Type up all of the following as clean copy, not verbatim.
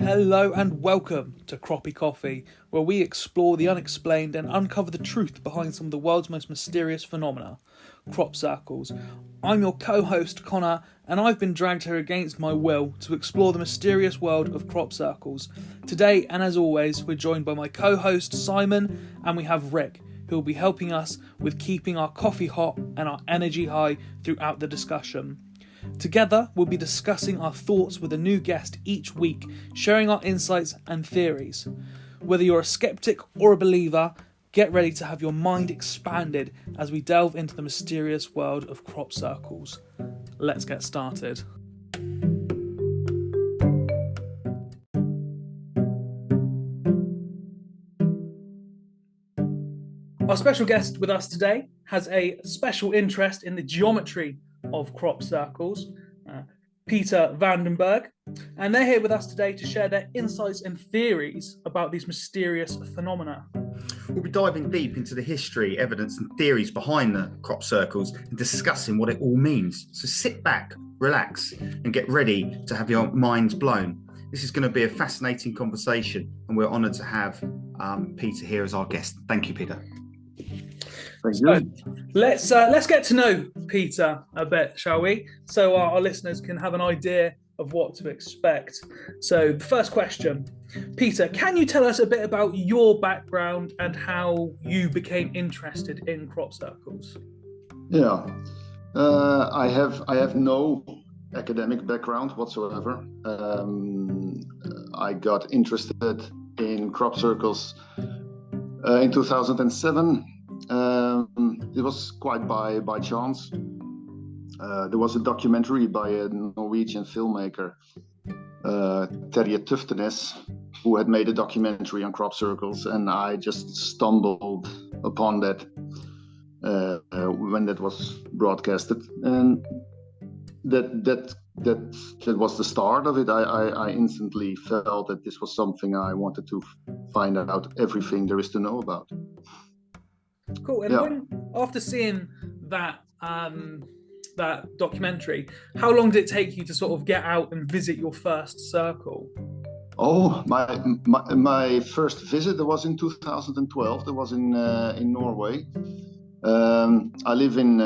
Hello and welcome to Croppie Coffee, where we explore the unexplained and uncover the truth behind some of the world's most mysterious phenomena, crop circles. I'm your co-host Connor, and I've been dragged here against my will to explore the mysterious world of crop circles. Today, and as always, we're joined by my co-host Simon, and we have Rick, who will be helping us with keeping our coffee hot and our energy high throughout the discussion. Together, we'll be discussing our thoughts with a new guest each week, sharing our insights and theories. Whether you're a skeptic or a believer, get ready to have your mind expanded as we delve into the mysterious world of crop circles. Let's get started. Our special guest with us today has a special interest in the geometry of crop circles, Peter Van Den Burg, and they're here with us today to share their insights and theories about these mysterious phenomena. We'll be diving deep into the history, evidence and theories behind the crop circles and discussing what it all means. So sit back, relax and get ready to have your minds blown. This is going to be a fascinating conversation and we're honoured to have Peter here as our guest. Thank you, Peter. So let's get to know Peter a bit, shall we? So our listeners can have an idea of what to expect. So the first question, Peter, can you tell us a bit about your background and how you became interested in crop circles? Yeah, I have no academic background whatsoever. I got interested in crop circles in 2007. It was quite by chance. There was a documentary by a Norwegian filmmaker, Terje Tuftenes, who had made a documentary on crop circles, and I just stumbled upon that when that was broadcasted, and that was the start of it. I instantly felt that this was something I wanted to find out everything there is to know about. Cool. And when, after seeing that that documentary, how long did it take you to sort of get out and visit your first circle? Oh, my first visit was in 2012. That was in Norway. I live in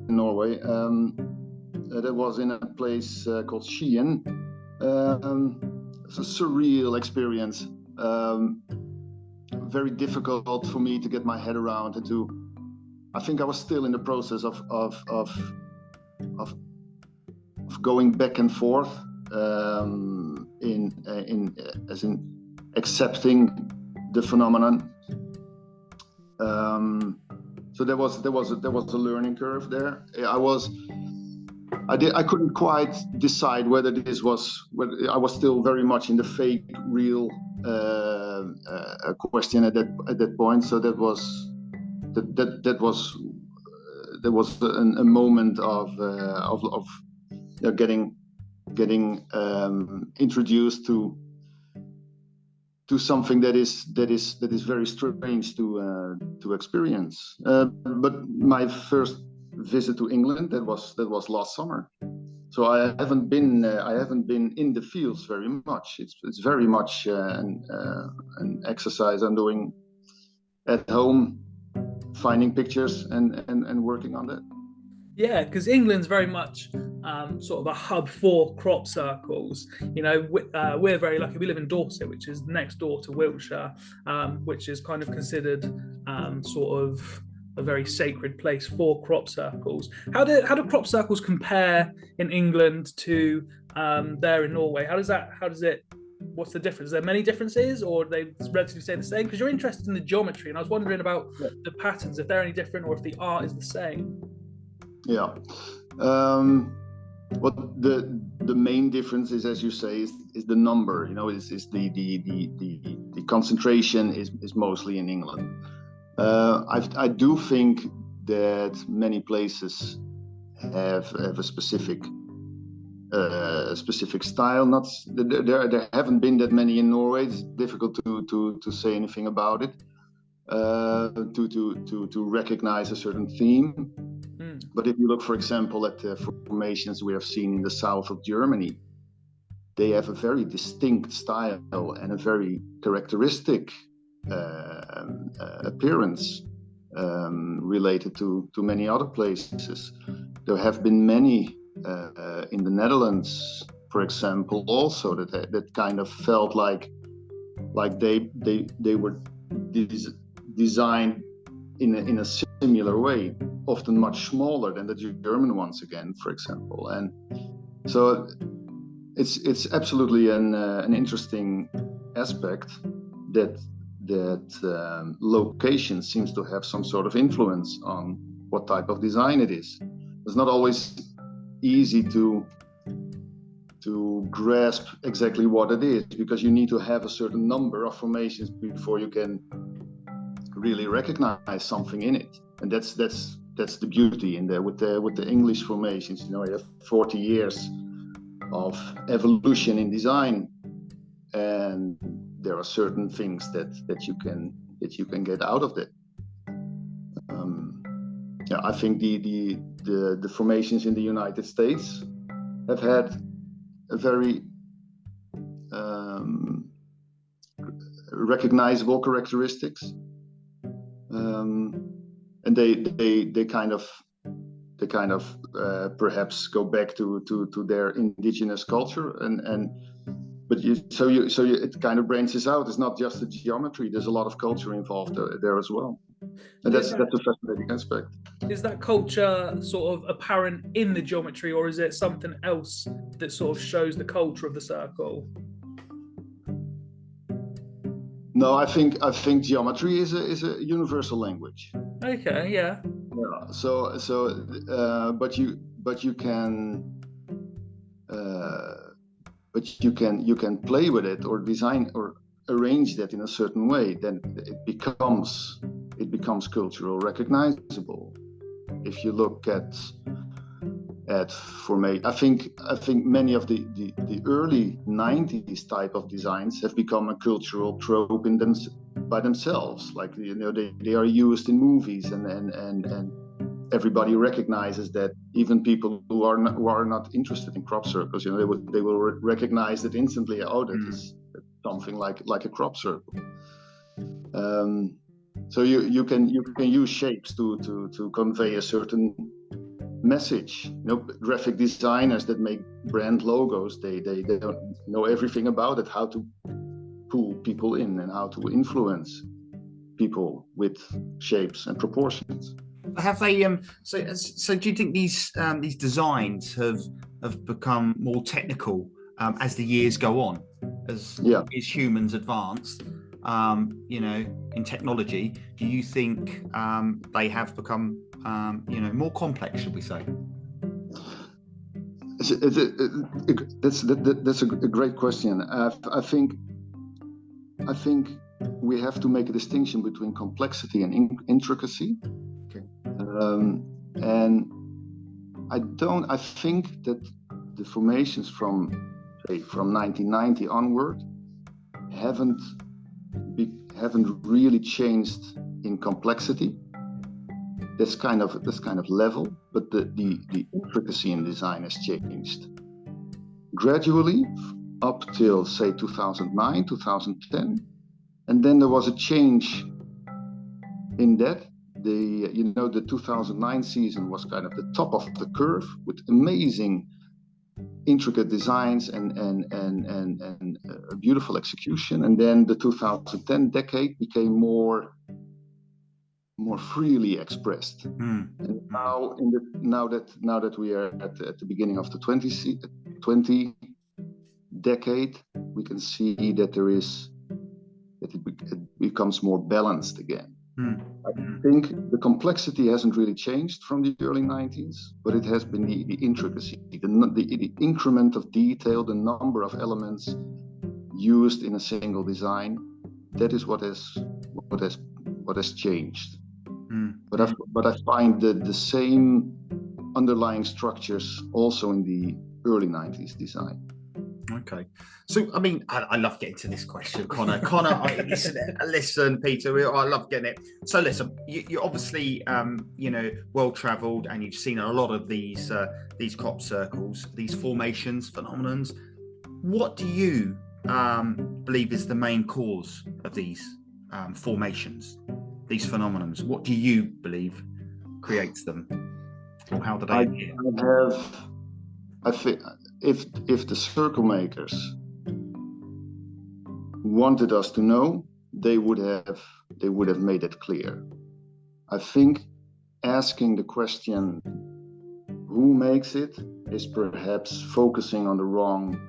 Norway. That was in a place called Skien. It's a surreal experience. Very difficult for me to get my head around and I think I was still in the process of going back and forth in accepting the phenomenon. So there was a learning curve there. I couldn't quite decide whether I was still very much in the fake real question at that point. So there was a moment of getting introduced to something that is very strange to experience. But my first visit to England that was last summer. So I haven't been in the fields very much. It's very much an exercise I'm doing at home, finding pictures and working on that. Yeah, because England's very much sort of a hub for crop circles. You know, we're very lucky. We live in Dorset, which is next door to Wiltshire, which is kind of considered sort of a very sacred place for crop circles. How do crop circles compare in England to there in Norway? What's the difference? Are there many differences, or are they relatively stay the same? Because you're interested in the geometry, and I was wondering about the patterns, if they're any different or if the art is the same. Yeah. What the main difference is, as you say, is the number. You know, is the concentration is mostly in England. I do think that many places have a specific style. Not there haven't been that many in Norway. It's difficult to say anything about it. To recognize a certain theme. But if you look, for example, at the formations we have seen in the south of Germany, they have a very distinct style and a very characteristic appearance related to many other places. There have been many in the Netherlands, for example, also that kind of felt like they were designed in a similar way, often much smaller than the German ones again, for example. And so it's absolutely an interesting aspect that location seems to have some sort of influence on what type of design it is. It's not always easy to grasp exactly what it is, because you need to have a certain number of formations before you can really recognize something in it. And that's the beauty in there with the English formations. You know, you have 40 years of evolution in design, and there are certain things that you can get out of that. Yeah, I think the formations in the United States have had a very recognizable characteristics, and they kind of perhaps go back to their indigenous culture, but it kind of branches out. It's not just the geometry. There's a lot of culture involved there as well, and that's a fascinating aspect. Is that culture sort of apparent in the geometry, or is it something else that sort of shows the culture of the circle? No, I think geometry is a universal language. Okay, yeah. Yeah. But you can play with it or design or arrange that in a certain way. Then it becomes cultural recognizable. If you look at formation, I think many of the early 90s type of designs have become a cultural trope by themselves. Like, you know, they are used in movies, and everybody recognizes that. Even people who are not interested in crop circles, you know, they will recognize it instantly. Oh, that is something like a crop circle. So you can use shapes to convey a certain message. You know, graphic designers that make brand logos, they don't know everything about it, how to pull people in and how to influence people with shapes and proportions. Have they? So do you think these designs have become more technical as the years go on, as humans advance? You know, in technology, do you think they have become more complex, should we say? That's a great question. I think we have to make a distinction between complexity and intricacy. Okay. And I think that the formations from 1990 onward haven't really changed in complexity. This kind of level, but the intricacy in design has changed gradually up till, say, 2009, 2010, and then there was a change in that. The 2009 season was kind of the top of the curve with amazing intricate designs and a beautiful execution, and then the 2010 decade became more freely expressed. And now that we are at the beginning of the 20 decade, we can see that it becomes more balanced again. I think the complexity hasn't really changed from the early 90s, but it has been the intricacy, the increment of detail, the number of elements used in a single design. That is what has changed. But I find the same underlying structures also in the early 90s design. Okay, so I mean, I love getting to this question, Connor. Listen, Peter, I love getting it. So listen, you're obviously well travelled, and you've seen a lot of these crop circles, these formations, phenomenons. What do you believe is the main cause of these formations, these phenomena? What do you believe creates them, or how do they appear? I think if the circle makers wanted us to know, they would have made it clear. I think asking the question, who makes it, is perhaps focusing on the wrong.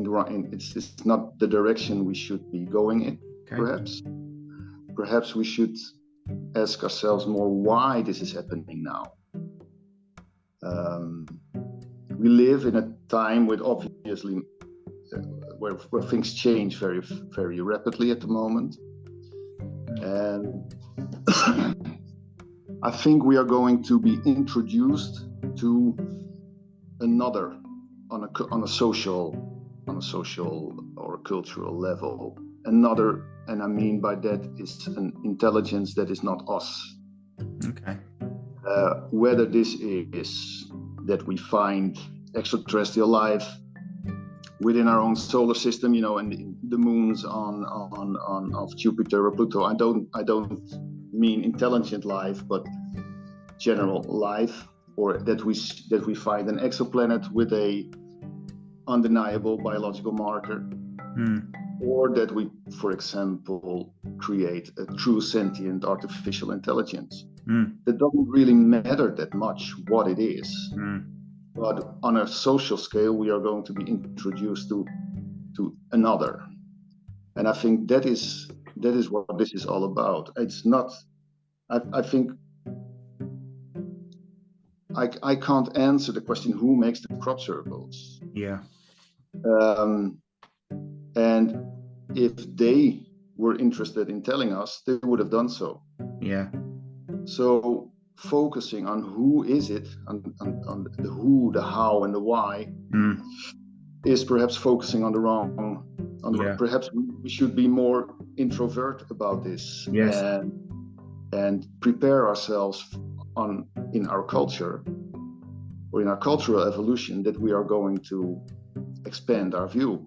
It's not the direction we should be going in. Okay. Perhaps we should ask ourselves more why this is happening now. We live in a time with obviously where things change very, very rapidly at the moment, and I think we are going to be introduced to another on a social or a cultural level. Another, and I mean by that, is an intelligence that is not us. Okay. Whether this is that we find extraterrestrial life within our own solar system, and the moons of Jupiter or Pluto. I don't mean intelligent life, but general life, or that we find an exoplanet with a undeniable biological marker, or that we, for example, create a true sentient artificial intelligence. That doesn't really matter that much what it is. But on a social scale, we are going to be introduced to another, and I think that is what this is all about. It's not. I think I can't answer the question who makes the crop circles. Yeah. And if they were interested in telling us, they would have done so. Yeah. So focusing on who is it, on the who, the how, and the why, is perhaps focusing on the wrong. Perhaps we should be more introvert about this. Yes. And prepare ourselves in our culture or in our cultural evolution that we are going to expand our view.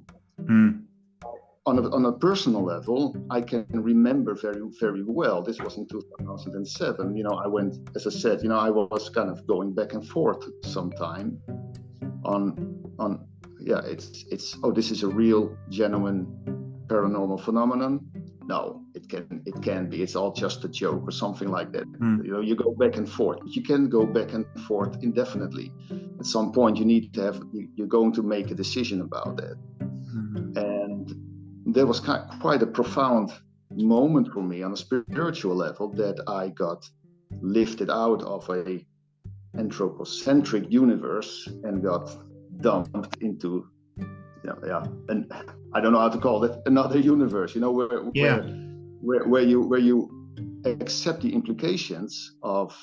On a personal level, I can remember very, very well. This was in 2007. I went, as I said, I was kind of going back and forth sometime this is a real, genuine paranormal phenomenon. No, it can be. It's all just a joke or something like that. You go back and forth, but you can go back and forth indefinitely. At some point, you're going to make a decision about that. And there was quite a profound moment for me on a spiritual level, that I got lifted out of a anthropocentric universe and got dumped into, and I don't know how to call it, another universe. Where you accept the implications of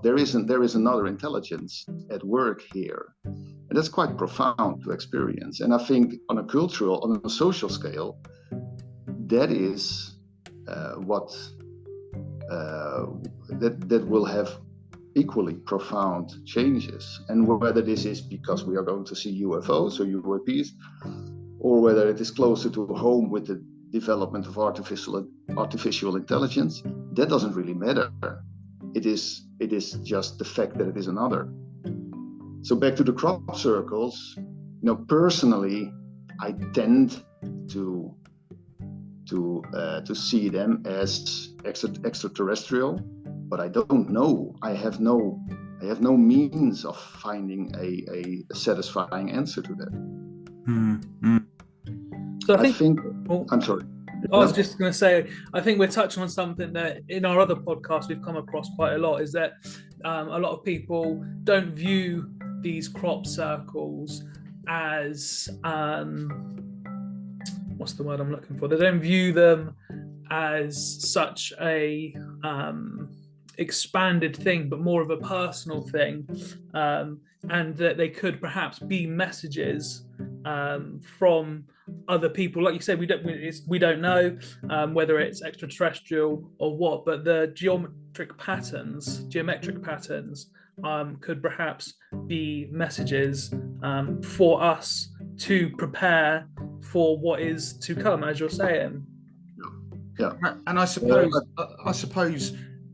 there is another intelligence at work here. And that's quite profound to experience. And I think on a social scale, that is what that will have equally profound changes. And whether this is because we are going to see UFOs or UAPs, or whether it is closer to home with the development of artificial intelligence, that doesn't really matter. It is just the fact that it is another. So back to the crop circles, personally, I tend to see them as extraterrestrial, but I don't know. I have no means of finding a satisfying answer to that. So I think I'm sorry. I was just going to say, I think we're touching on something that in our other podcasts we've come across quite a lot, is that a lot of people don't view these crop circles as what's the word I'm looking for? They don't view them as such a expanded thing, but more of a personal thing, and that they could perhaps be messages from other people. Like you said, we don't know whether it's extraterrestrial or what, but the geometric patterns could perhaps be messages for us to prepare for what is to come, as you're saying. Yeah, and I suppose,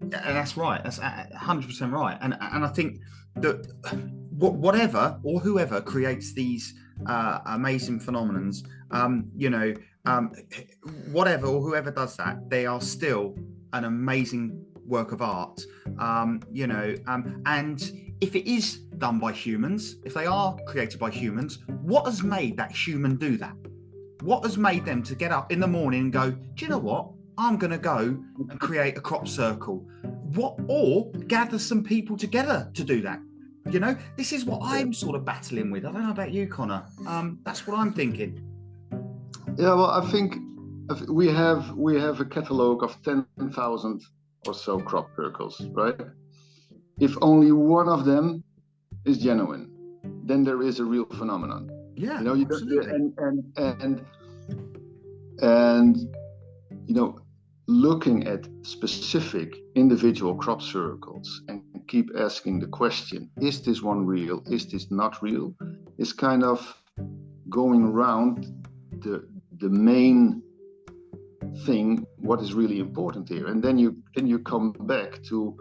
and that's right. That's 100% right. And I think that whatever or whoever creates these amazing phenomenons, whatever or whoever does that, they are still an amazing work of art. And if it is done by humans, if they are created by humans, what has made that human do that? What has made them to get up in the morning and go, do you know what? I'm going to go and create a crop circle. Or gather some people together to do that. This is what I'm sort of battling with. I don't know about you, Connor. That's what I'm thinking. Yeah, well, I think we have a catalogue of 10,000 or so crop circles, right? If only one of them is genuine, then there is a real phenomenon. Yeah, absolutely. And looking at specific individual crop circles and keep asking the question, is this one real? Is this not real? Is kind of going around the main thing, what is really important here. And then you come back to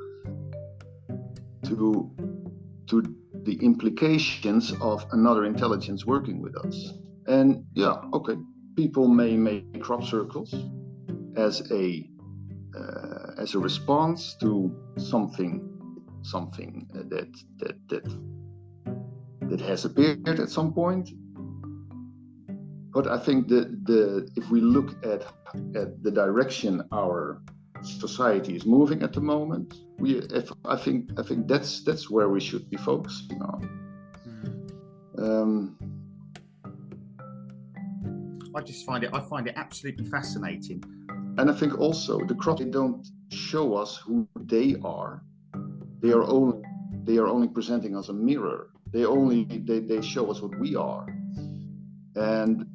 the implications of another intelligence working with us. And people may make crop circles as a response to something that has appeared at some point. But I think that if we look at the direction our society is moving at the moment, I think that's where we should be focusing on. I find it absolutely fascinating. And I think also the crops, they don't show us who they are. They are only presenting us a mirror. They show us what we are. And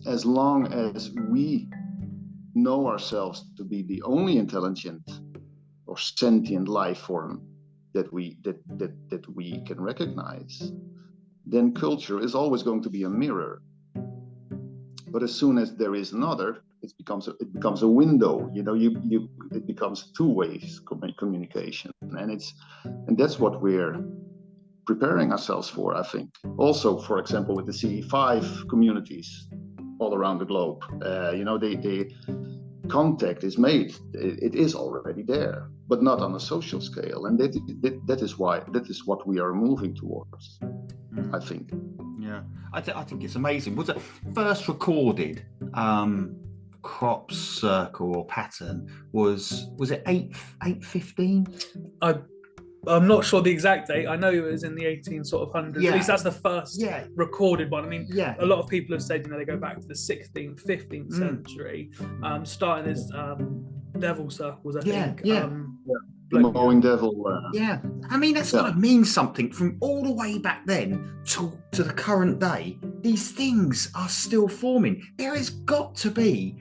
as long as we know ourselves to be the only intelligent or sentient life form that we can recognize, then culture is always going to be a mirror. But as soon as there is another, it becomes a window. It becomes two-way communication, and that's what we're preparing ourselves for, I think. Also, for example, with the CE5 communities all around the globe, the contact is made. It is already there, but not on a social scale, and that is what we are moving towards, I think. Yeah, I think it's amazing. Was it first recorded crop circle or pattern? Was it 815? I'm not sure the exact date. I know it was in the 1800s. Yeah. At least that's the first recorded one. I mean, a lot of people have said, they go back to the 16th, 15th century, starting as devil circles, I think. Mowing devil. I mean, that's got to mean something from all the way back then to the current day. These things are still forming. There has got to be.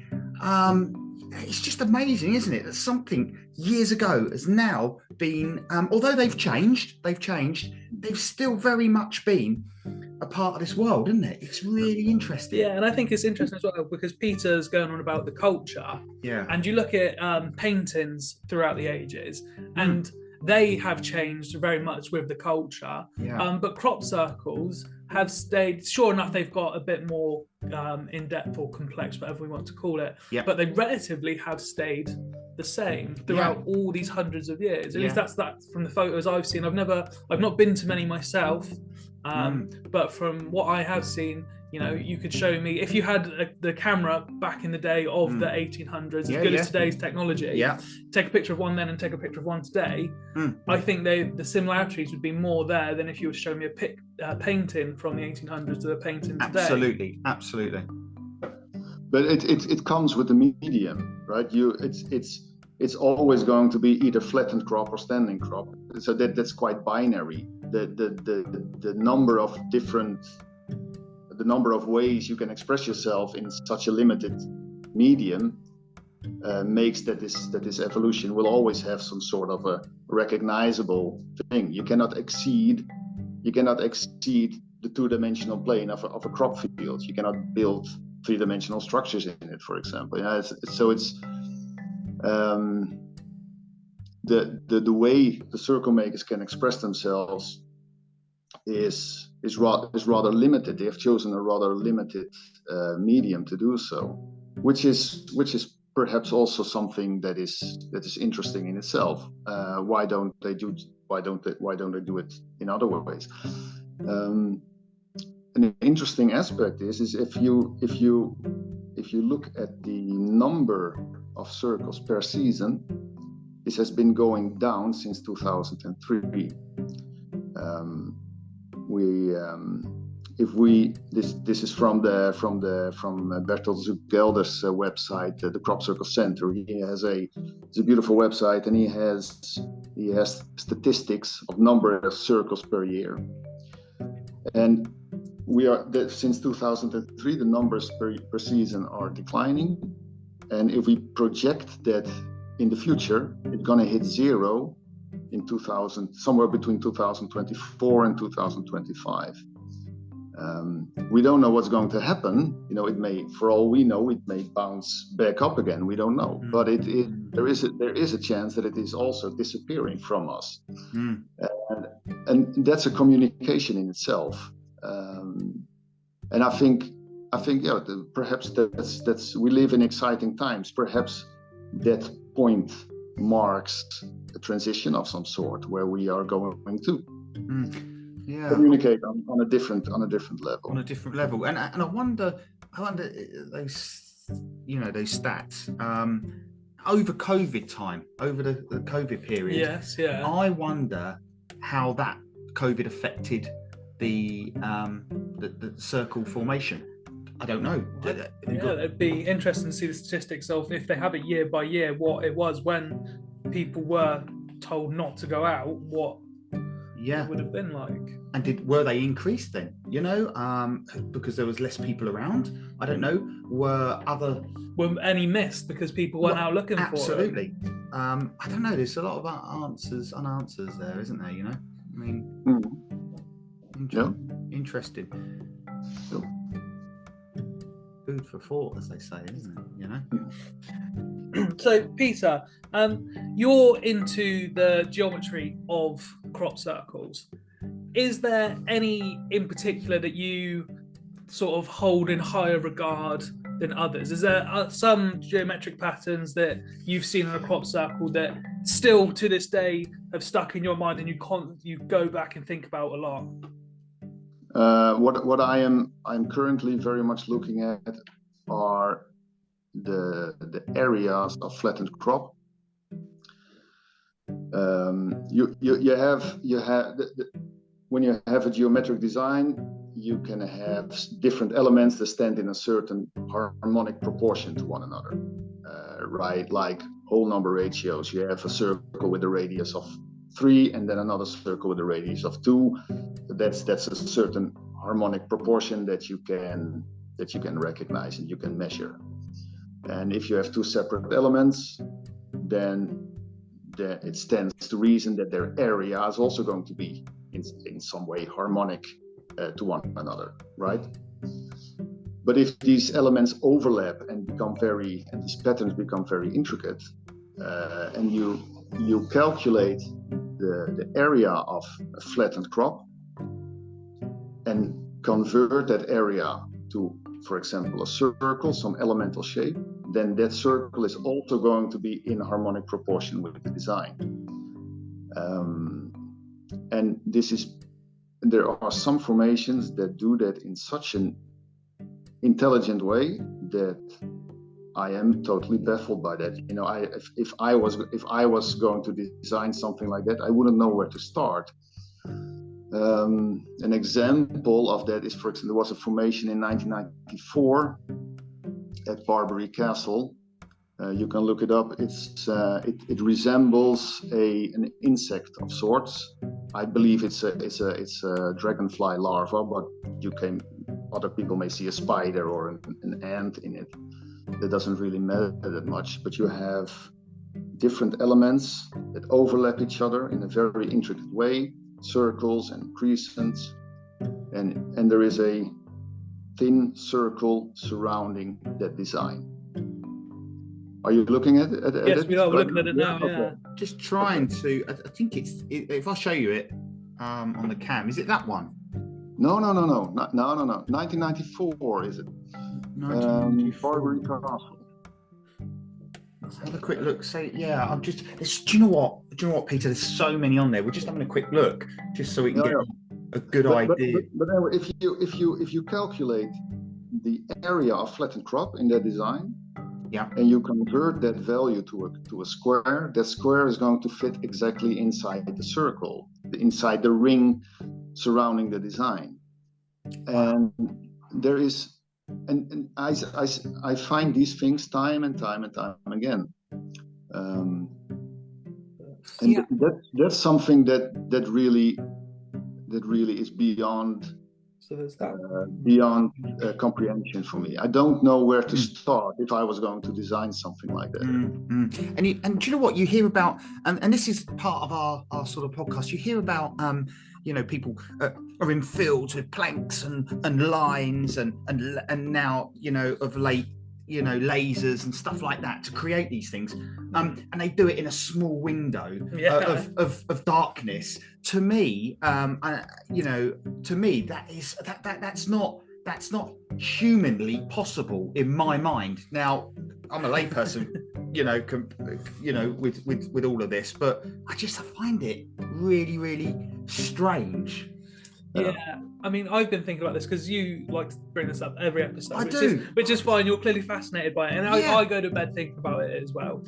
It's just amazing, isn't it? That something years ago has now been, although they've changed, they've still very much been a part of this world, isn't it? It's really interesting. Yeah, and I think it's interesting as well because Peter's going on about the culture. Yeah. And you look at paintings throughout the ages, and they have changed very much with the culture. Yeah. But crop circles have stayed, sure enough, they've got a bit more in-depth or complex, whatever we want to call it. Yeah. But they relatively have stayed the same throughout all these hundreds of years. At least that's from the photos I've seen. I've not been to many myself, but from what I have seen, you could show me, if you had the camera back in the day of the 1800s, as good as today's technology, take a picture of one then and take a picture of one today, I think the similarities would be more there than if you were showing me a painting from the 1800s to the painting today. Absolutely. But it comes with the medium, right? It's always going to be either flattened crop or standing crop. So that's quite binary. The number of ways you can express yourself in such a limited medium makes that this evolution will always have some sort of a recognizable thing. You cannot exceed the two-dimensional plane of a crop field. You cannot build three-dimensional structures in it, for example. The way the circle makers can express themselves is rather limited. They have chosen a rather limited medium to do so, which is perhaps also something that is interesting in itself. Why don't they do it in other ways? An interesting aspect is if you look at the number of circles per season, this has been going down since 2003. This is from Bertolt Zugelder's website, the Crop Circle Center. It's a beautiful website, and he has statistics of number of circles per year. And since 2003, the numbers per season are declining. And if we project that in the future, it's going to hit zero in somewhere between 2024 and 2025. We don't know what's going to happen. It may, for all we know, it may bounce back up again. We don't know, but there is a chance that it is also disappearing from us, and that's a communication in itself. And I think perhaps that's we live in exciting times. Perhaps that point marks a transition of some sort where we are going to communicate on a different level. On a different level, and I wonder those stats over COVID time, over the COVID period. Yes, yeah. I wonder how that COVID affected the circle formation. I don't know. It'd be interesting to see the statistics of, if they have it year by year, what it was when people were told not to go out, what it would have been like. And were they increased then? Because there was less people around? I don't know. Were any missed because people weren't out looking for it? Absolutely. I don't know. There's a lot of unanswers there, isn't there? I mean, interesting. Yep. Food for thought, as they say, isn't it? So, Peter, you're into the geometry of crop circles. Is there any in particular that you sort of hold in higher regard than others? Is there some geometric patterns that you've seen in a crop circle that still to this day have stuck in your mind and you go back and think about a lot? What I'm currently very much looking at are the areas of flattened crop. When you have a geometric design, you can have different elements that stand in a certain harmonic proportion to one another, right? Like whole number ratios. You have a circle with a radius of 3, and then another circle with a radius of 2. That's a certain harmonic proportion that you can recognize and you can measure. And if you have 2 separate elements, then it stands to reason that their area is also going to be in some way harmonic to one another, right? But if these elements overlap and these patterns become very intricate, and you calculate the area of a flattened crop and convert that area to, for example, a circle, some elemental shape, then that circle is also going to be in harmonic proportion with the design. And there are some formations that do that in such an intelligent way that I am totally baffled by that. If I was going to design something like that, I wouldn't know where to start. An example of that is, for example, there was a formation in 1994 at Barbary Castle. You can look it up. It resembles an insect of sorts. I believe it's a dragonfly larva, but other people may see a spider or an ant in it. that doesn't really matter that much, but you have different elements that overlap each other in a very intricate way, circles and crescents, and there is a thin circle surrounding that design. Are you looking at it? Yes, we are. We're looking at it now. Yeah. Okay. Just trying to. I think if I show you it on the cam, is it that one? No. 1994 is it? 1994. Barbary Castle. Let's have a quick look. So yeah, I'm just. Do you know what, Peter? There's so many on there. We're just having a quick look, just so we can get a good idea. But if you calculate the area of flattened crop in that design, yeah, and you convert that value to a square, that square is going to fit exactly inside the circle, inside the ring surrounding the design. And there is, and I find these things time and time again. That's something that really is beyond. So there's that. Beyond comprehension for me. I don't know where to start if I was going to design something like that. And do you know what you hear about? And this is part of our sort of podcast. You hear about people are in fields with planks and lines and now of late lasers and stuff like that to create these things, and they do it in a small window of darkness. To me, that's not humanly possible in my mind. Now, I'm a layperson, with all of this, but I find it really, really strange. Yeah, I mean, I've been thinking about this because you like to bring this up every episode, which is fine. You're clearly fascinated by it, and I go to bed thinking about it as well.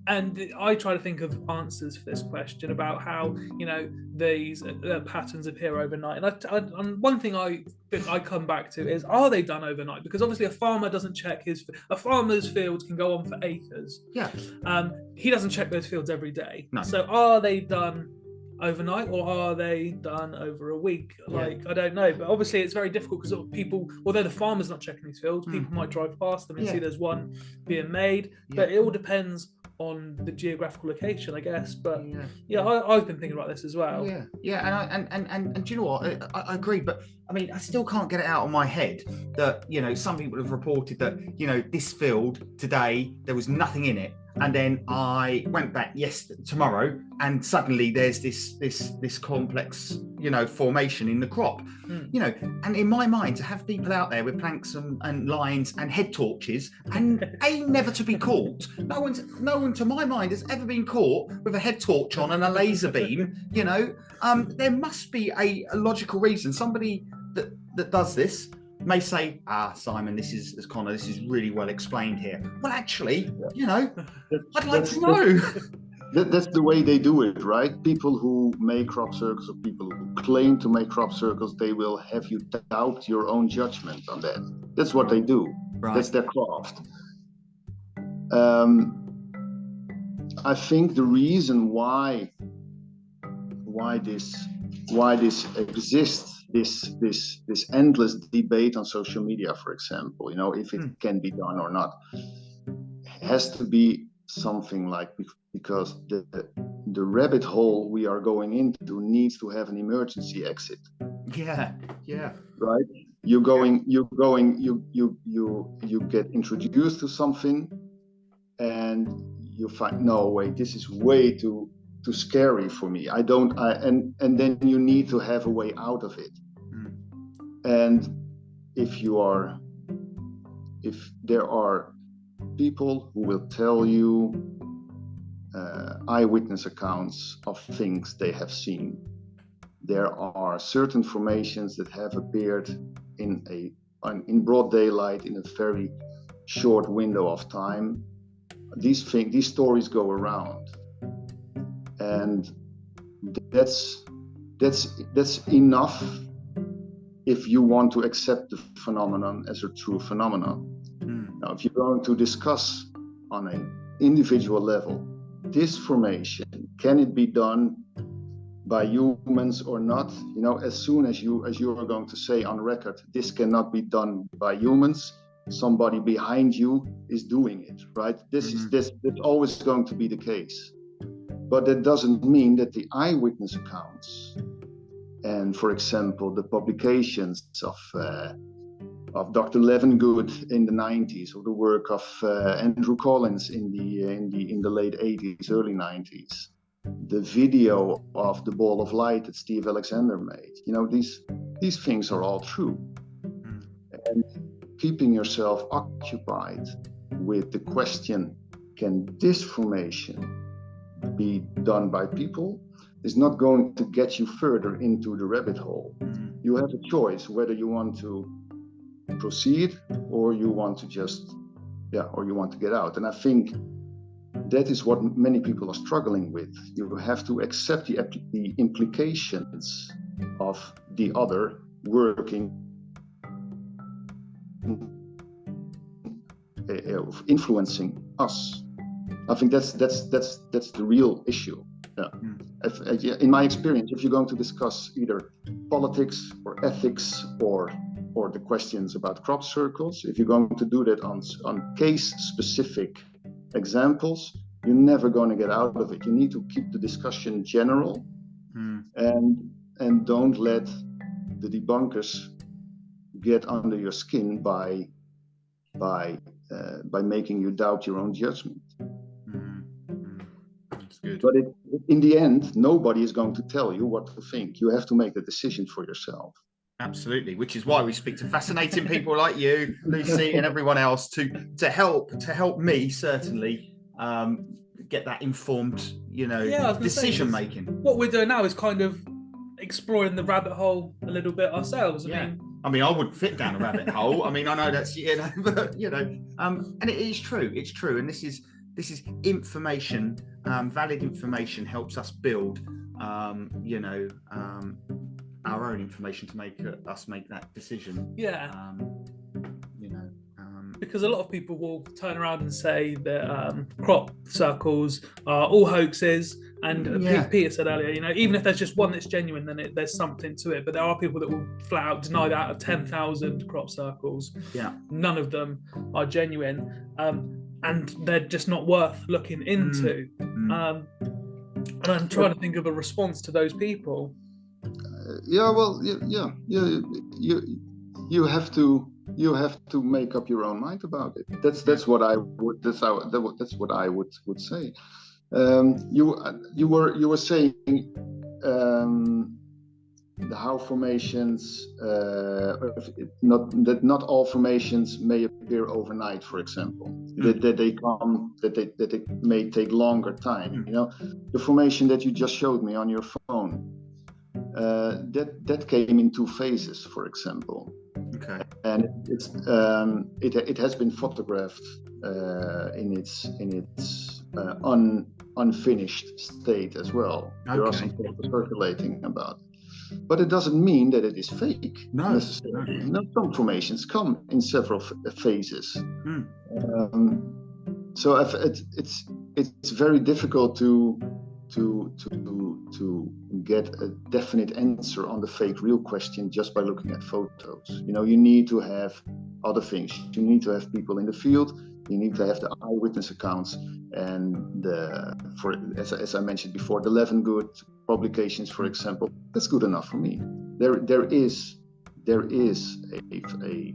And I try to think of answers for this question about how these patterns appear overnight. And one thing I think I come back to is, are they done overnight? Because obviously a farmer doesn't check a farmer's fields can go on for acres. Yeah. He doesn't check those fields every day. No. So are they done overnight, or are they done over a week? I don't know, but obviously it's very difficult because people, although the farmer's not checking these fields, people might drive past them and see there's one being made, but it all depends on the geographical location, I guess. But I've been thinking about this as well. And do you know what, I agree, but I mean, I still can't get it out of my head that some people have reported that this field today there was nothing in it, and then I went back tomorrow, and suddenly there's this complex formation in the crop. And in my mind, to have people out there with planks and lines and head torches and never to be caught. No one to my mind has ever been caught with a head torch on and a laser beam. There must be a logical reason. Somebody that does this may say, Simon, this is really well explained here. Well, actually, I'd like to know. That's the way they do it, right? People who make crop circles, or people who claim to make crop circles, they will have you doubt your own judgment on that. That's what they do. Right. That's their craft. I think the reason why this exists, this endless debate on social media, for example, if it can be done or not, has to be something like, because the rabbit hole we are going into needs to have an emergency exit. Yeah. Right? You get introduced to something, and you find, no, wait, this is way too scary for me. And then you need to have a way out of it. And if there are people who will tell you eyewitness accounts of things they have seen, there are certain formations that have appeared in broad daylight in a very short window of time. These stories go around, and that's enough if you want to accept the phenomenon as a true phenomenon. Now, if you're going to discuss on an individual level, this formation, can it be done by humans or not? As soon as you are going to say on record, this cannot be done by humans, somebody behind you is doing it, right? This always going to be the case. But that doesn't mean that the eyewitness accounts and, for example, the publications of Dr. Levengood in the 90s, or the work of Andrew Collins in the late 80s, early 90s, the video of the ball of light that Steve Alexander made. These things are all true. And keeping yourself occupied with the question, can this formation be done by people, is not going to get you further into the rabbit hole. You have a choice whether you want to proceed or you want to get out. And I think that is what many people are struggling with. You have to accept the implications of the other working, of influencing us. I think that's the real issue. In my experience, if you're going to discuss either politics or ethics or the questions about crop circles, if you're going to do that on case-specific examples, you're never going to get out of it. You need to keep the discussion general, and don't let the debunkers get under your skin by making you doubt your own judgment. That's good. But in the end, nobody is going to tell you what to think. You have to make the decision for yourself. Absolutely, which is why we speak to fascinating people like you, Lucy, and everyone else to help me certainly get that informed, decision making. What we're doing now is kind of exploring the rabbit hole a little bit ourselves. I mean, I wouldn't fit down a rabbit hole. I mean, I know that's but and it is true. It's true, and this is information. Valid information helps us build, our own information to make us make that decision. Because a lot of people will turn around and say that crop circles are all hoaxes, and Peter said earlier, even if there's just one that's genuine, then there's something to it. But there are people that will flat out deny that out of 10,000 crop circles, none of them are genuine, and they're just not worth looking into. And I'm trying to think of a response to those people. You have to make up your own mind about it. That's what I would say. You were saying how formations not all formations may appear overnight, for example. That they may take longer time. The formation that you just showed me on your phone, that came in 2 phases, for example. Okay. And it has been photographed in its unfinished state as well. Okay. There are some photos circulating about it. But it doesn't mean that it is fake necessarily. No. Some formations come in several phases. So it's very difficult to get a definite answer on the fake real question just by looking at photos. You need to have other things. You need to have people in the field. You need to have the eyewitness accounts, and as I mentioned before, the Levengood publications, for example. That's good enough for me. There is a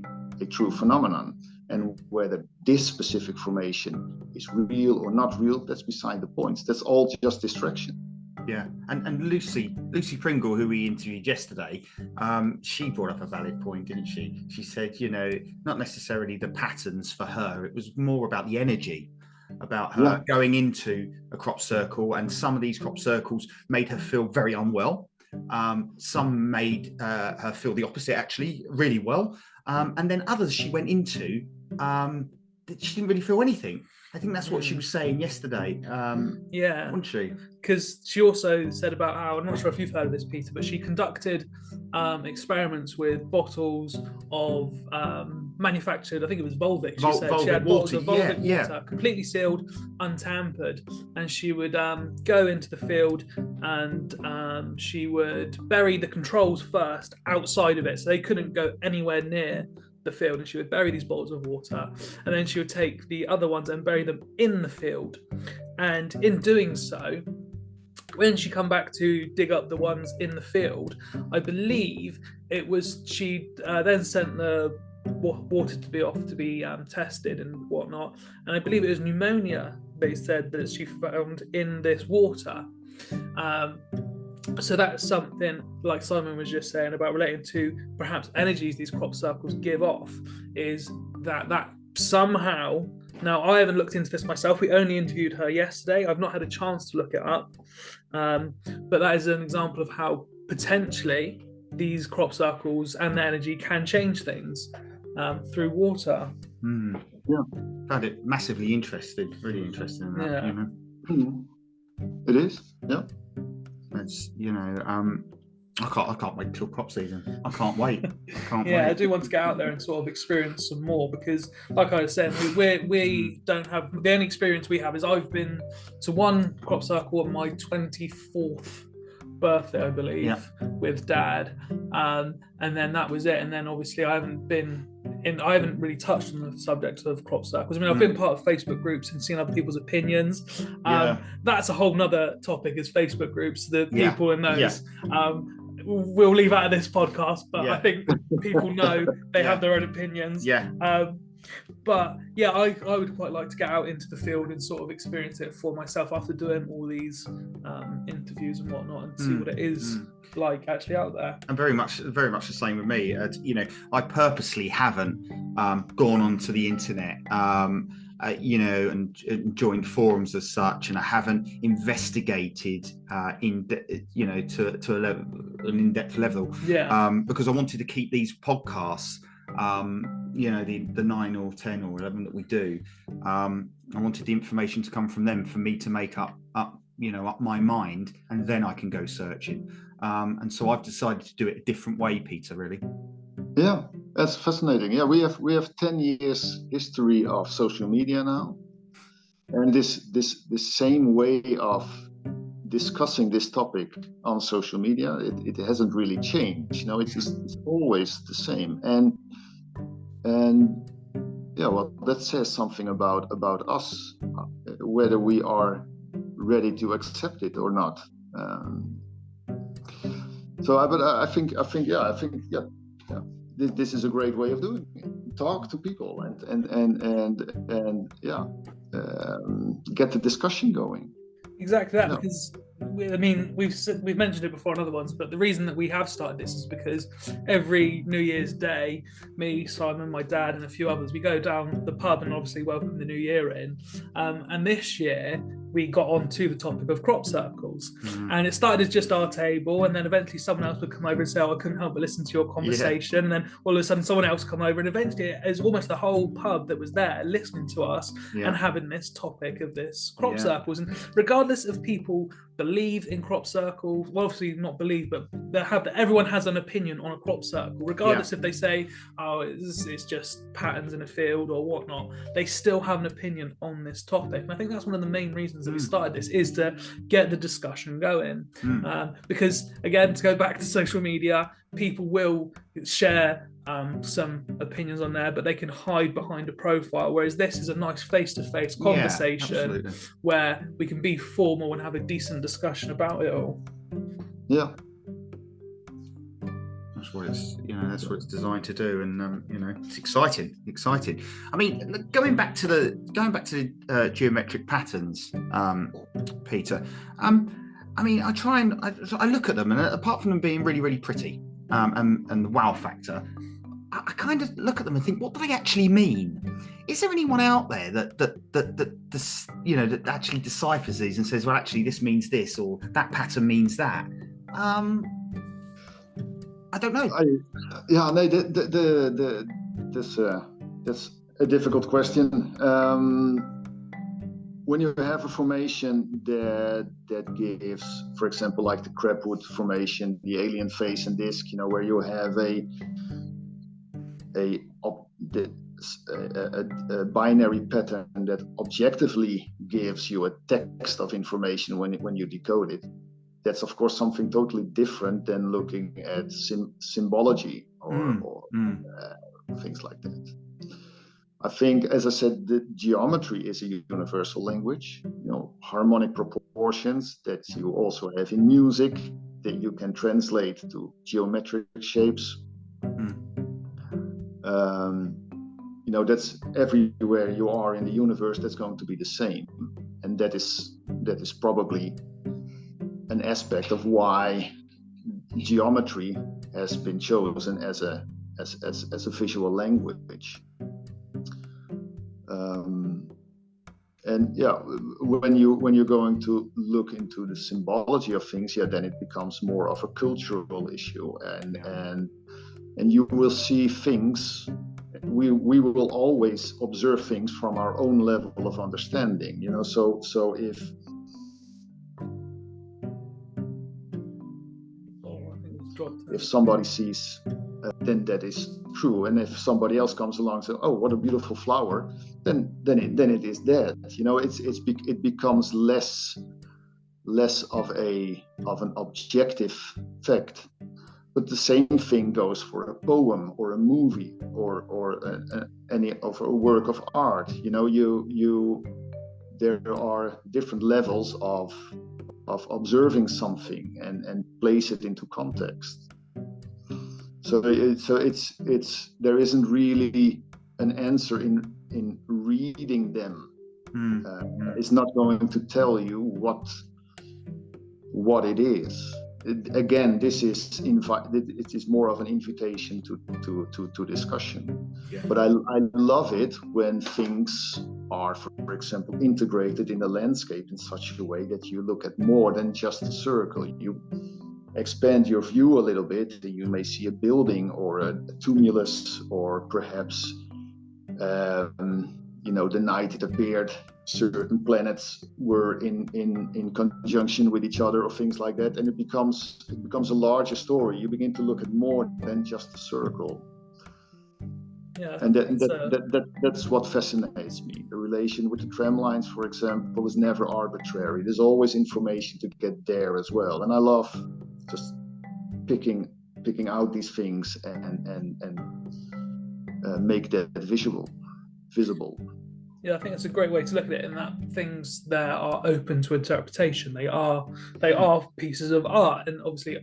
true phenomenon, and whether this specific formation is real or not real, that's beside the point. That's all just distraction. Yeah, and Lucy Pringle, who we interviewed yesterday, she brought up a valid point, didn't she? She said, not necessarily the patterns for her. It was more about the energy, about her going into a crop circle, and some of these crop circles made her feel very unwell. Some made her feel the opposite, actually, really well. And then others she went into, she didn't really feel anything. I think that's what she was saying yesterday. Wasn't she? Because she also said about how, I'm not sure if you've heard of this, Peter, but she conducted experiments with bottles of manufactured, I think it was Volvic. She said she had bottles of Volvic water, completely sealed, untampered, and she would go into the field and she would bury the controls first outside of it, so they couldn't go anywhere near the field, and she would bury these bottles of water, and then she would take the other ones and bury them in the field. And in doing so, when she come back to dig up the ones in the field, I believe it was she then sent the water to be off to be tested and whatnot, and I believe it was pneumonia they said that she found in this water. So that's something, like Simon was just saying, about relating to perhaps energies these crop circles give off, is that somehow, now I haven't looked into this myself, we only interviewed her yesterday, I've not had a chance to look it up, but that is an example of how potentially these crop circles and their energy can change things through water. Yeah, Found it massively interesting, really interesting in that. Yeah. You know? It is. Yeah. It's, you know, I can't wait till crop season. I can't wait. I do want to get out there and sort of experience some more, because like I was saying, we don't have, the only experience we have is I've been to one crop circle on my 24th birthday, I believe, with Dad, and then that was it. And then obviously I haven't really touched on the subject of crop circles. I mean, I've been part of Facebook groups and seen other people's opinions. That's a whole nother topic, is Facebook groups, the people in those. We'll leave out of this podcast, but I think people know they have their own opinions. But yeah, I would quite like to get out into the field and sort of experience it for myself after doing all these interviews and whatnot, and see what it is like actually out there. And very much the same with me. You know, I purposely haven't gone onto the internet, you know, and joined forums as such, and I haven't investigated you know, to an in-depth level, because I wanted to keep these podcasts, you know, the 9 or 10 or 11 that we do, I wanted the information to come from them for me to make up my mind, and then I can go searching, and so I've decided to do it a different way, Peter, really. Yeah, that's fascinating. Yeah, we have 10 years history of social media now, and this same way of discussing this topic on social media, it hasn't really changed. You know, it's always the same, and yeah, well, that says something about us, whether we are ready to accept it or not. But I think this is a great way of doing it. Talk to people and get the discussion going. Exactly that, because I mean, we've mentioned it before on other ones, but the reason that we have started this is because every New Year's Day, me, Simon, my dad, and a few others, we go down the pub and obviously welcome the new year in. And this year we got onto the topic of crop circles, and it started as just our table, and then eventually someone else would come over and say, "Oh, I couldn't help but listen to your conversation," and then all of a sudden someone else come over, and eventually it was almost the whole pub that was there listening to us and having this topic of this crop circles. And regardless of people believe in crop circles, well, obviously not believe, but everyone has an opinion on a crop circle, regardless if they say, "Oh, it's just patterns in a field" or whatnot. They still have an opinion on this topic, and I think that's one of the main reasons that we started this, is to get the discussion going. Because again, to go back to social media, people will share some opinions on there, but they can hide behind a profile, whereas this is a nice face-to-face conversation where we can be formal and have a decent discussion about it all. That's what it's designed to do, and you know, it's exciting. I mean, going back to the geometric patterns, Peter. I mean, I look at them, and apart from them being really, really pretty, and the wow factor, I kind of look at them and think, what do they actually mean? Is there anyone out there that actually deciphers these and says, well, actually, this means this, or that pattern means that? I don't know. That's a difficult question. When you have a formation that gives, for example, like the crabwood formation, the alien face and disc, you know, where you have a binary pattern that objectively gives you a text of information when you decode it. That's of course something totally different than looking at symbology or things like that. I think, as I said, the geometry is a universal language. Harmonic proportions that you also have in music that you can translate to geometric shapes. That's everywhere you are in the universe. That's going to be the same, and that is probably an aspect of why geometry has been chosen as a visual language. When you're going to look into the symbology of things, then it becomes more of a cultural issue, and you will see things. We will always observe things from our own level of understanding. So if somebody sees, then that is true, and if somebody else comes along and says, "Oh, what a beautiful flower," then it is that. It becomes less of an objective fact. But the same thing goes for a poem or a movie or any of a work of art. There are different levels of observing something and place it into context. So it's there isn't really an answer in reading them. It's not going to tell you what it is. Again, this is it is more of an invitation to discussion. Yeah. But I love it when things are, for example, integrated in the landscape in such a way that you look at more than just a circle. You expand your view a little bit, and you may see a building or a tumulus, or perhaps the night it appeared, certain planets were in conjunction with each other, or things like that, and it becomes a larger story. You begin to look at more than just a circle. Yeah, and that's what fascinates me. The relation with the tram lines, for example, is never arbitrary. There's always information to get there as well, and I love just picking out these things and make that visible. Yeah, I think that's a great way to look at it, in that things there are open to interpretation. They are pieces of art, and obviously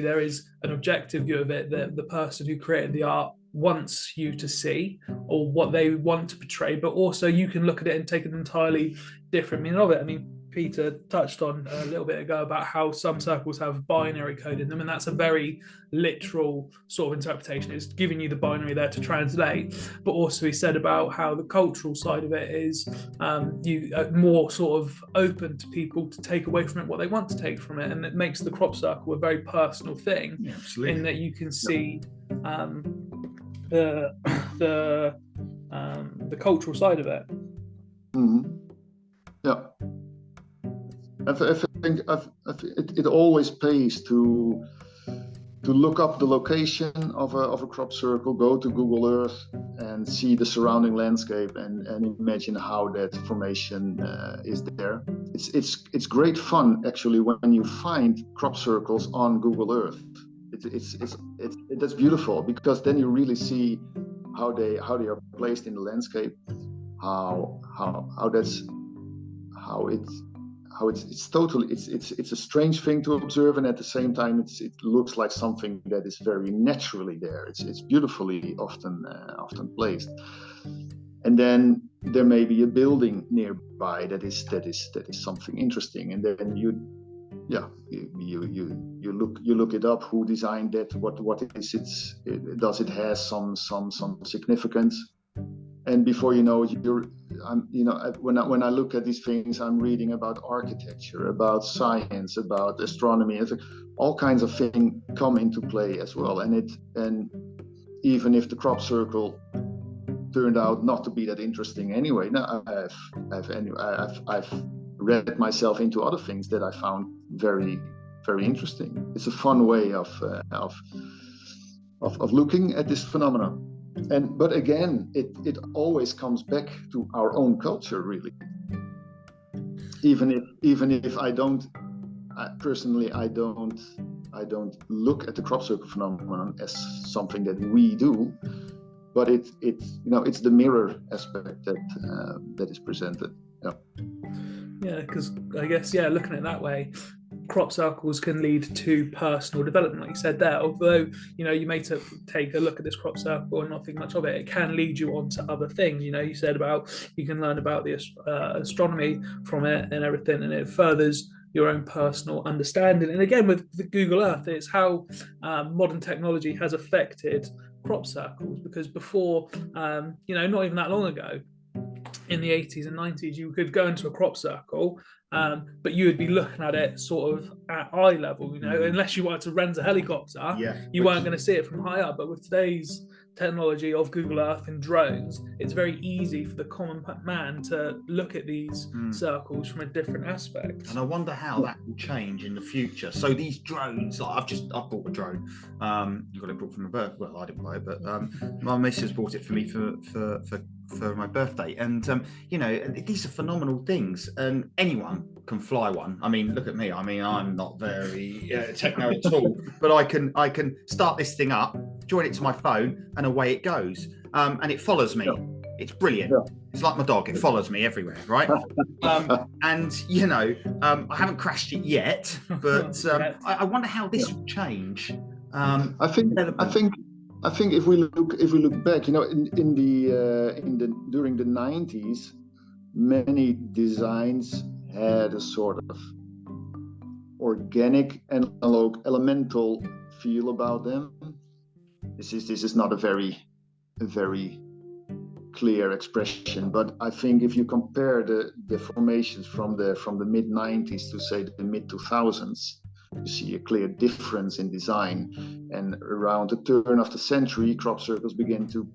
there is an objective view of it that the person who created the art wants you to see, or what they want to portray, but also you can look at it and take an entirely different meaning of it. I mean, Peter touched on a little bit ago about how some circles have binary code in them, and that's a very literal sort of interpretation. It's giving you the binary there to translate. But also he said about how the cultural side of it is you are more sort of open to people to take away from it what they want to take from it, and it makes the crop circle a very personal thing. Yeah, absolutely. In that you can see the cultural side of it. Mm-hmm. Yeah. I think it always pays to look up the location of a crop circle, go to Google Earth and see the surrounding landscape and imagine how that formation is there. It's great fun actually when you find crop circles on Google Earth. That's beautiful, because then you really see how they are placed in the landscape, it's a strange thing to observe, and at the same time it looks like something that is very naturally there. It's beautifully often placed, and then there may be a building nearby that is something interesting, and then you look it up. Who designed that? What is it? Does it has some significance? And before you know it, when I look at these things, I'm reading about architecture, about science, about astronomy. All kinds of things come into play as well. And even if the crop circle turned out not to be that interesting anyway, I've read myself into other things that I found very, very interesting. It's a fun way of looking at this phenomenon. But again, it always comes back to our own culture, really. Even if I don't personally, I don't look at the crop circle phenomenon as something that we do, but it's the mirror aspect that is presented. Yeah, because I guess looking at it that way, crop circles can lead to personal development, like you said there. Although you may take a look at this crop circle and not think much of it, it can lead you on to other things. You said about you can learn about the astronomy from it and everything, and it furthers your own personal understanding. And again, with the Google Earth, it's how modern technology has affected crop circles, because before, not even that long ago, in the 80s and 90s, you could go into a crop circle, but you would be looking at it sort of at eye level, unless you wanted to rent a helicopter, you weren't going to see it from high up. But with today's technology of Google Earth and drones, it's very easy for the common man to look at these circles from a different aspect. And I wonder how that will change in the future. So these drones, like I've bought a drone. You got it brought from my birth. Well, I didn't buy it, but my missus bought it for me for my birthday. And these are phenomenal things, and anyone can fly one. I mean, look at me. I mean, I'm not very techno at all, but I can start this thing up, join it to my phone, and away it goes. And it follows me. It's brilliant. It's like my dog. It follows me everywhere, right? And I haven't crashed it yet, but I wonder how this will change. I think if we look back, during the 90s, many designs had a sort of organic, analog, elemental feel about them. This is not a very clear expression, but I think if you compare the formations from the mid 90s to say the mid 2000s, you see a clear difference in design. And around the turn of the century, crop circles began to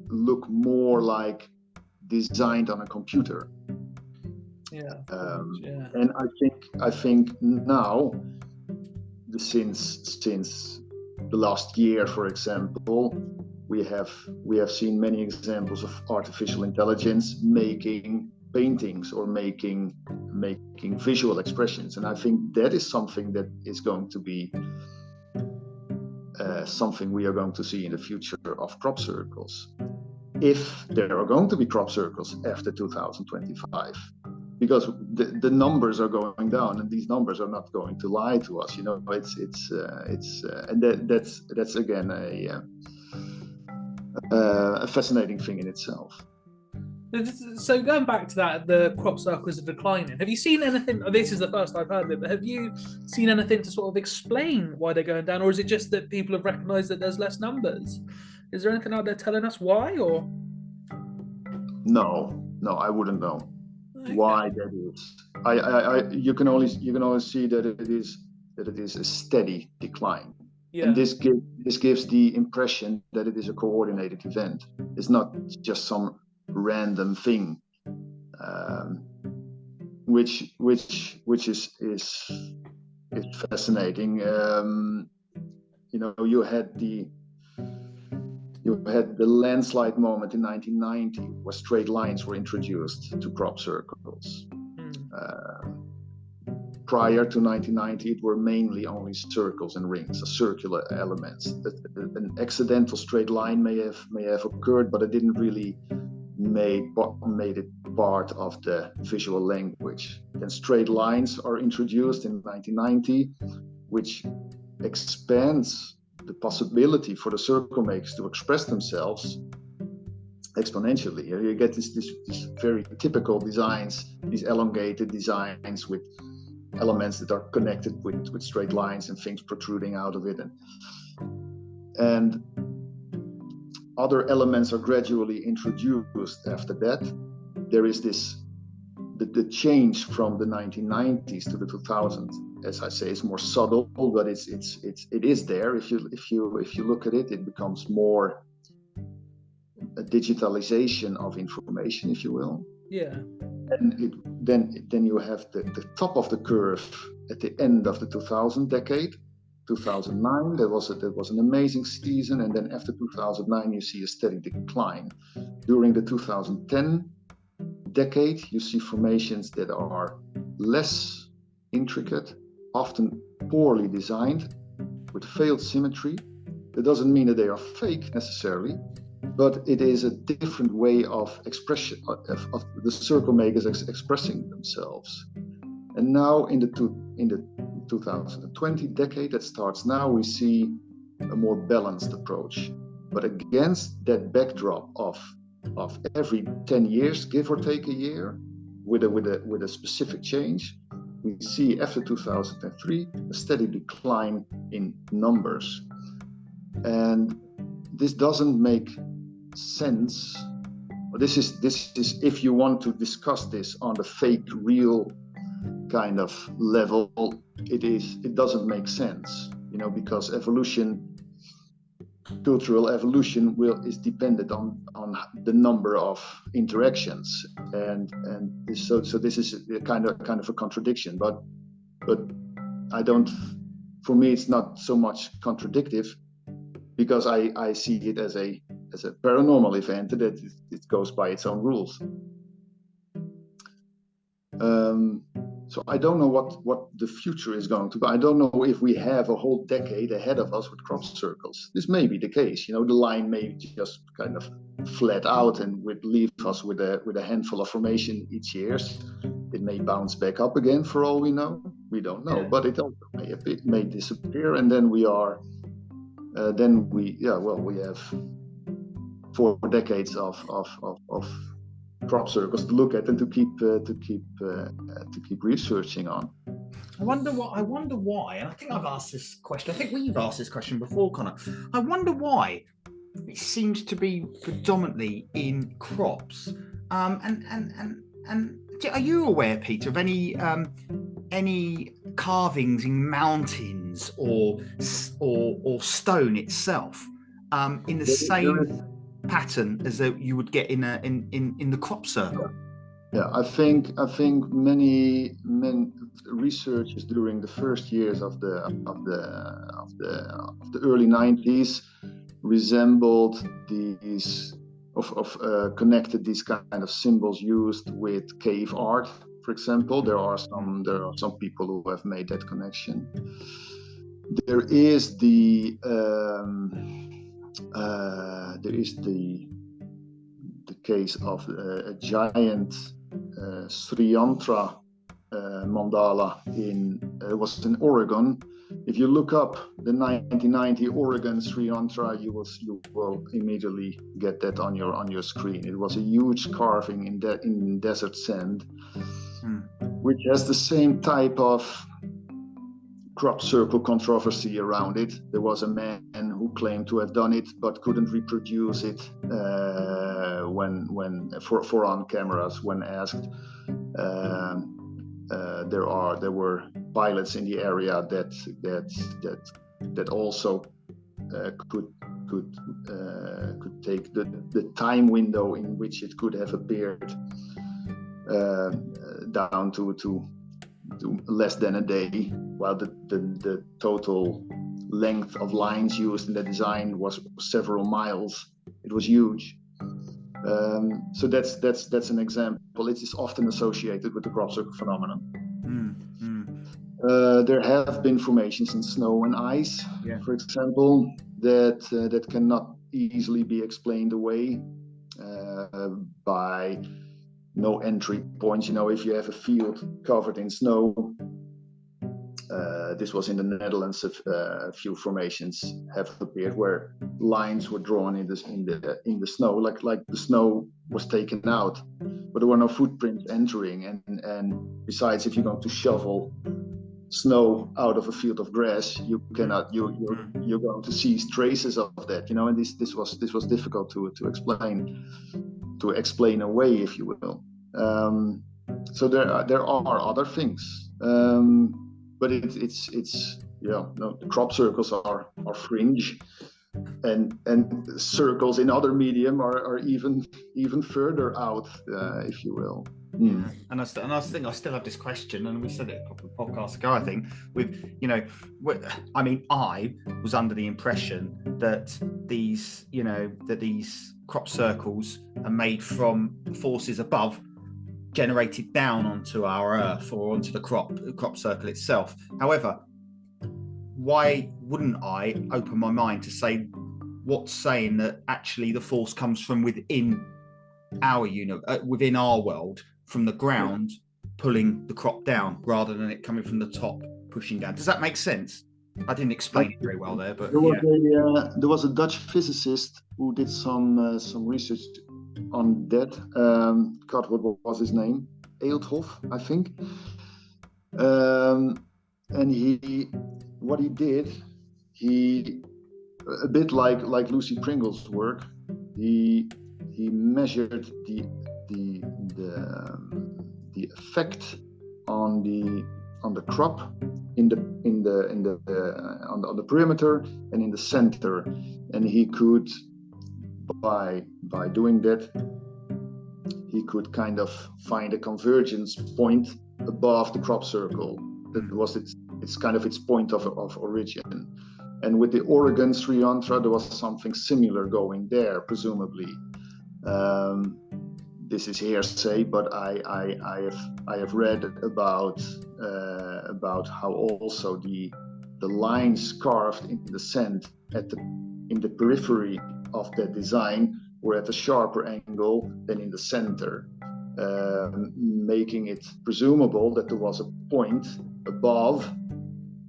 look more like designed on a computer. And I think now, since the last year, for example, we have seen many examples of artificial intelligence making paintings or making visual expressions, and I think that is something that is going to be something we are going to see in the future of crop circles, if there are going to be crop circles after 2025, because the numbers are going down, and these numbers are not going to lie to us. And that's again a fascinating thing in itself. So going back to that, the crop circles are declining. Have you seen anything? This is the first I've heard of it, but have you seen anything to sort of explain why they're going down, or is it just that people have recognised that there's less numbers? Is there anything out there telling us why, or? No, I wouldn't know why that is. You can only see that it is a steady decline. Yeah. And this gives the impression that it is a coordinated event. It's not just some random thing, which is fascinating. You had the landslide moment in 1990, where straight lines were introduced to crop circles. Prior to 1990, it were mainly only circles and rings, circular elements. An accidental straight line may have occurred, but it didn't really made it part of the visual language. Then straight lines are introduced in 1990, which expands the possibility for the circle makers to express themselves exponentially. You get these very typical designs, these elongated designs with elements that are connected with straight lines and things protruding out of it, and other elements are gradually introduced after that. There is the change from the 1990s to the 2000s, as I say, is more subtle, but it is there. If you look at it, it becomes more a digitalization of information, if you will. Yeah. And then you have the top of the curve at the end of the 2000 decade, 2009. That was an amazing season, and then after 2009 you see a steady decline. During the 2010 decade, you see formations that are less intricate, often poorly designed, with failed symmetry. That doesn't mean that they are fake necessarily, but it is a different way of expression of the circle makers expressing themselves. And now in the 2020 decade that starts now, we see a more balanced approach. But against that backdrop of every 10 years, give or take a year, with a specific change, we see after 2003 a steady decline in numbers. And this doesn't make sense. This is if you want to discuss this on the fake real kind of level, it doesn't make sense, because cultural evolution is dependent on the number of interactions, and so this is a kind of a contradiction, but for me it's not so much contradictive, because I see it as a paranormal event that it goes by its own rules. So I don't know what the future is going to be. I don't know if we have a whole decade ahead of us with crop circles. This may be the case. The line may just kind of flat out and would leave us with a handful of formation each year. It may bounce back up again for all we know. We don't know, but it also may disappear, and then we have 4 decades of crop circles to look at and to keep researching on. I wonder why, and I think I've asked this question. I think we've asked this question before, Connor. I wonder why it seems to be predominantly in crops. And are you aware, Peter, of any carvings in mountains or stone itself in the same pattern as you would get in the crop circle? Yeah, I think many researchers during the first years of the early 90s resembled these connected these kind of symbols used with cave art, for example. There are some people who have made that connection. There is the case of a giant Sri Yantra mandala it was in Oregon. If you look up the 1990 Oregon Sri Yantra, you will immediately get that on your screen. It was a huge carving in desert sand, which has the same type of crop circle controversy around it. There was a man who claimed to have done it but couldn't reproduce it when for on cameras when asked. There were pilots in the area that also could take the time window in which it could have appeared down to less than a day, while the total length of lines used in the design was several miles. It was huge. So that's an example. It is often associated with the crop circle phenomenon. There have been formations in snow and ice, for example, that cannot easily be explained away by no entry points. If you have a field covered in snow, this was in the Netherlands. A few formations have appeared where lines were drawn in the snow, like the snow was taken out, but there were no footprints entering. And besides, if you're going to shovel snow out of a field of grass, you're going to see traces of that. And this was difficult to explain away, if you will. So there are other things. But it's the crop circles are fringe, and circles in other medium are even further out, if you will. And I think I still have this question, and we said it a couple of podcasts ago, I think, I was under the impression that these crop circles are made from forces above, generated down onto our earth or onto the crop circle itself. However, why wouldn't I open my mind to say what's saying that actually the force comes from within our within our world, from the ground pulling the crop down rather than it coming from the top pushing down? Does that make sense? I didn't explain it very well there, but there was a Dutch physicist who did some research on that. God, what was his name? Eelthoff, I think. And what he did, a bit like Lucy Pringle's work, he measured the effect on the crop on the perimeter and in the center, and he could by doing that he could kind of find a convergence point above the crop circle. That was it's kind of its point of origin. And with the Oregon Triantra, there was something similar going there, presumably. This is hearsay, but I have read about how also the lines carved in the sand in the periphery of the design were at a sharper angle than in the center, making it presumable that there was a point above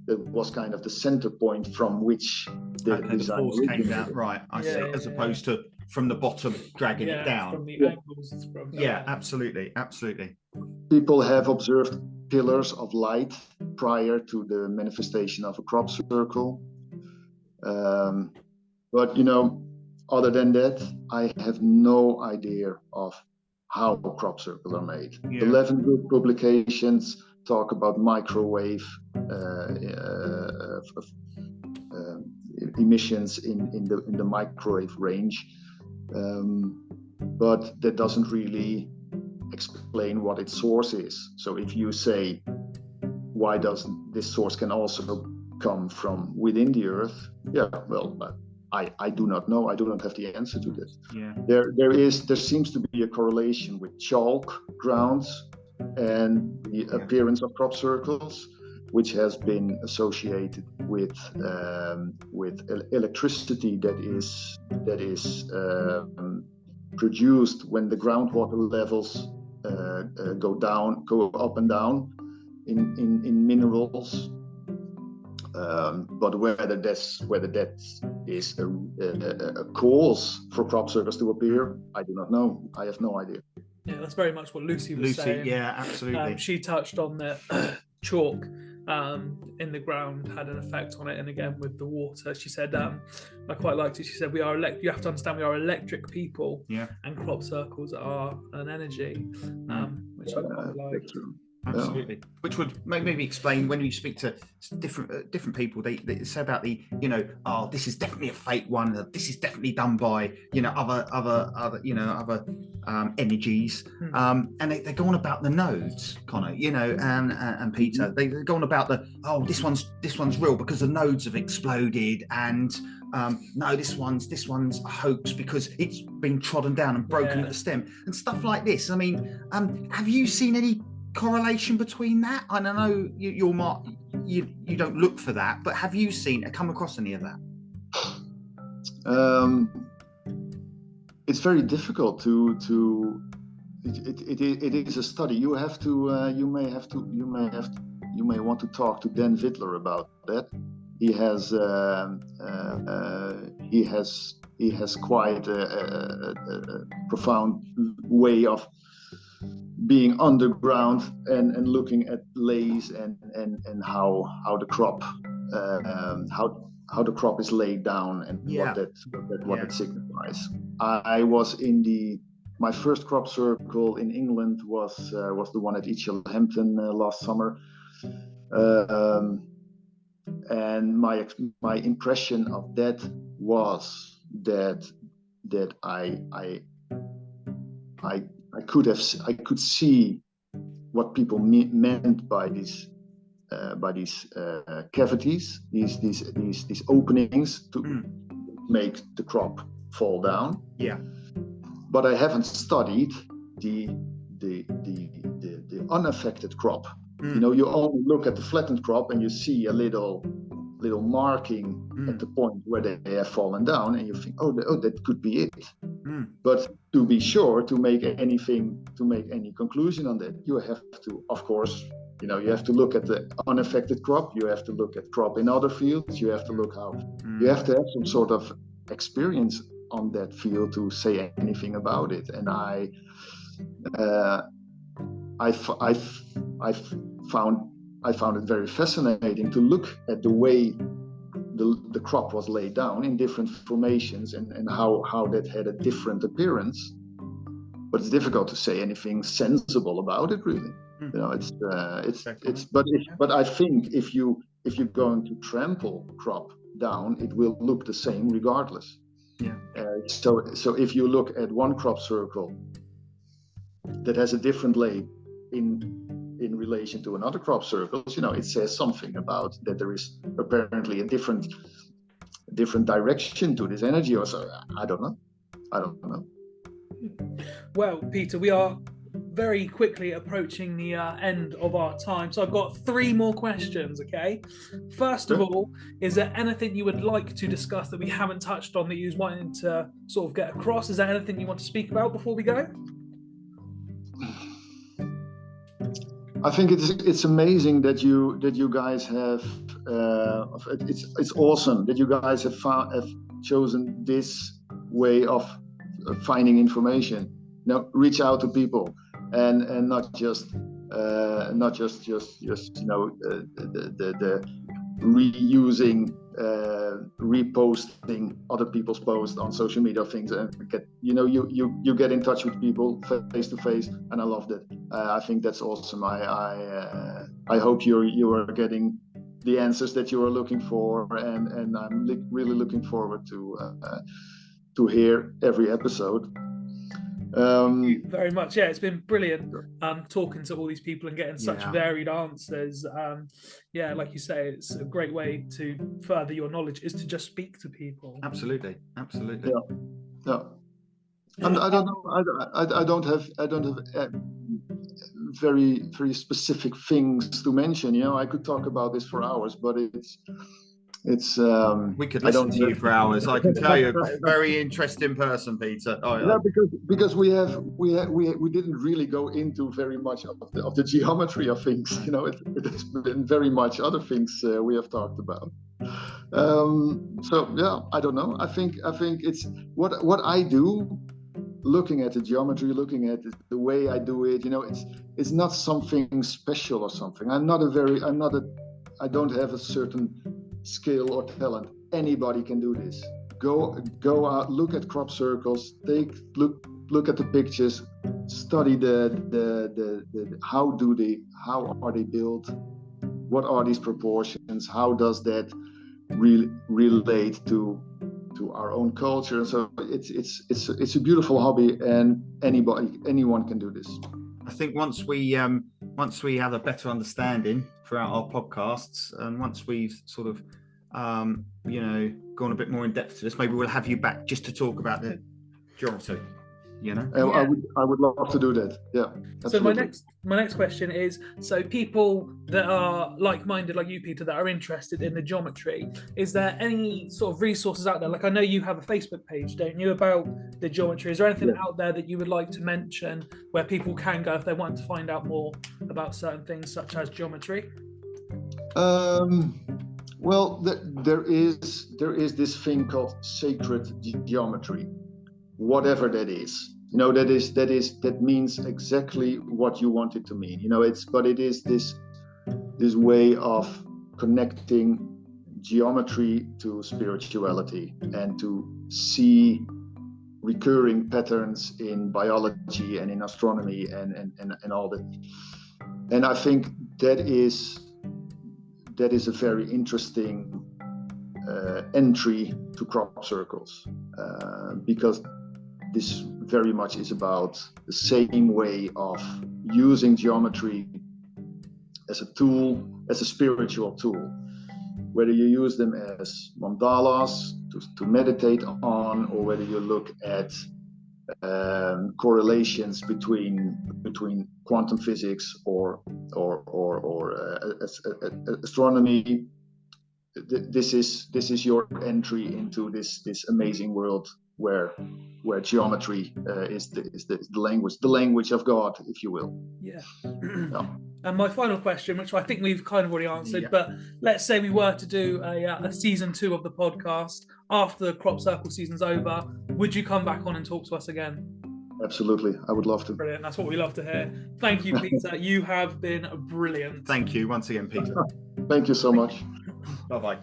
that was kind of the center point from which the design force came down. Right, I see. As opposed to from the bottom dragging it down. From the angles. Absolutely. People have observed pillars of light prior to the manifestation of a crop circle. But other than that, I have no idea of how crop circles are made. Yeah. The Leavenworth publications talk about microwave emissions in the microwave range, but that doesn't really explain what its source is. So if you say, why doesn't this source can also come from within the earth? I do not know. I do not have the answer to this. Yeah. There seems to be a correlation with chalk grounds and the appearance of crop circles, which has been associated with electricity that is produced when the groundwater levels go up and down in minerals. But whether that is a cause for crop circles to appear, I do not know. I have no idea. Yeah, that's very much what Lucy was saying. Yeah, absolutely. She touched on the chalk in the ground had an effect on it, and again with the water. She said, I quite liked it. She said, you have to understand we are electric people, and crop circles are an energy, which I quite like. Absolutely. Yeah. Which would maybe explain when you speak to different people, they say about this is definitely a fake one. This is definitely done by other energies. And they go on about the nodes, Connor, and Peter. They go on about this one's real because the nodes have exploded, and no, this one's a hoax because it's been trodden down and broken at the stem and stuff like this. I mean, have you seen any correlation between that? I don't know, you don't look for that, but have you come across any of that? It's very difficult to it is a study. You may want to talk to Dan Vidler about that. He has quite a profound way of being underground and looking at layers and how the crop how the crop is laid down and what it signifies. I was in my first crop circle in England was the one at Eachel-Hampton last summer, and my impression of that was that I could see what people meant by these cavities, these openings to make the crop fall down. Yeah. But I haven't studied the the unaffected crop. You only look at the flattened crop and you see a little marking at the point where they have fallen down, and you think, oh, that could be it. But to be sure, to make any conclusion on that, you have to, of course, you have to look at the unaffected crop. You have to look at crop in other fields. You have to look you have to have some sort of experience on that field to say anything about it. And I found it very fascinating to look at the way the crop was laid down in different formations and how that had a different appearance. But it's difficult to say anything sensible about it, really. But I think if you're going to trample crop down, it will look the same regardless. So if you look at one crop circle that has a different lay in relation to another crop circles, it says something about that there is apparently a different direction to this energy, or so. I don't know. Well, Peter, we are very quickly approaching the end of our time, so I've got 3 more questions. Okay, first of all, is there anything you would like to discuss that we haven't touched on that you wanted to sort of get across? Is there anything you want to speak about before we go? I think it's amazing that you guys have it's awesome that you guys have chosen this way of finding information. Reach out to people and not just the reusing, reposting other people's posts on social media things, and you get in touch with people face to face, and I love that. I think that's awesome. I hope you are getting the answers that you are looking for, and I'm really looking forward to hear every episode. Thank you very much. Yeah, it's been brilliant talking to all these people and getting such varied answers. Like you say, it's a great way to further your knowledge is to just speak to people. Absolutely. Yeah. And I don't know. I don't have very, very specific things to mention. I could talk about this for hours, but it's we could listen to you for hours. I can tell you're a very interesting person, Peter. Because we didn't really go into very much of the geometry of things. It's been very much other things we have talked about. I don't know. I think it's what I do. Looking at the geometry, looking at the way I do it, it's not something special or something. I don't have a certain skill or talent. Anybody can do this. Go out, look at crop circles, look at the pictures, study how are they built, what are these proportions, how does that relate to our own culture. So it's a beautiful hobby, and anyone can do this. I think once we have a better understanding throughout our podcasts, and once we've sort of gone a bit more in depth to this, maybe we'll have you back just to talk about the geometry. I would love to do that. Yeah. Absolutely. So my next question is: so people that are like-minded, like you, Peter, that are interested in the geometry, is there any sort of resources out there? Like I know you have a Facebook page, don't you, about the geometry? Is there anything out there that you would like to mention where people can go if they want to find out more about certain things such as geometry? Well, there is this thing called sacred geometry. Whatever that is, that means exactly what you want it to mean. It is this way of connecting geometry to spirituality and to see recurring patterns in biology and in astronomy and all that. And I think that is a very interesting entry to crop circles, because this very much is about the same way of using geometry as a tool, as a spiritual tool, whether you use them as mandalas to meditate on, or whether you look at correlations between quantum physics or astronomy. This is your entry into this amazing world where geometry is the language of God, if you will. Yeah. Yeah. And my final question, which I think we've kind of already answered, Yeah. but let's say we were to do a season 2 of the podcast after the Crop Circle season's over, would you come back on and talk to us again? Absolutely, I would love to. Brilliant, that's what we love to hear. Thank you, Peter. You have been brilliant. Thank you once again, Peter. Thank you so much. Bye-bye.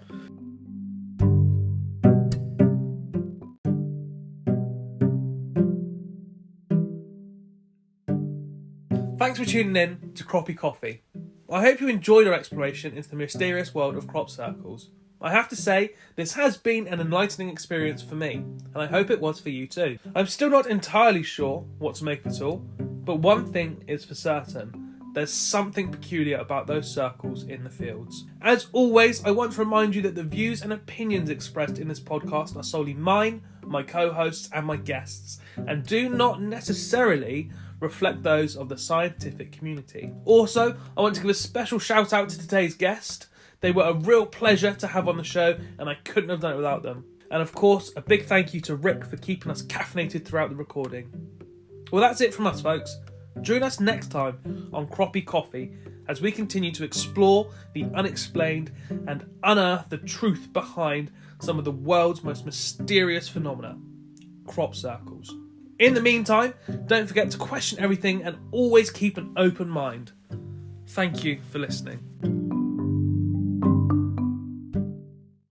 Thanks for tuning in to Croppie Coffee. I hope you enjoyed our exploration into the mysterious world of crop circles. I have to say, this has been an enlightening experience for me, and I hope it was for you too. I'm still not entirely sure what to make of it all, but one thing is for certain. There's something peculiar about those circles in the fields. As always, I want to remind you that the views and opinions expressed in this podcast are solely mine, my co-hosts and my guests, and do not necessarily reflect those of the scientific community. Also, I want to give a special shout out to today's guest. They were a real pleasure to have on the show, and I couldn't have done it without them. And of course, a big thank you to Rick for keeping us caffeinated throughout the recording. Well, that's it from us, folks. Join us next time on Croppie Coffee as we continue to explore the unexplained and unearth the truth behind some of the world's most mysterious phenomena, crop circles. In the meantime, don't forget to question everything and always keep an open mind. Thank you for listening.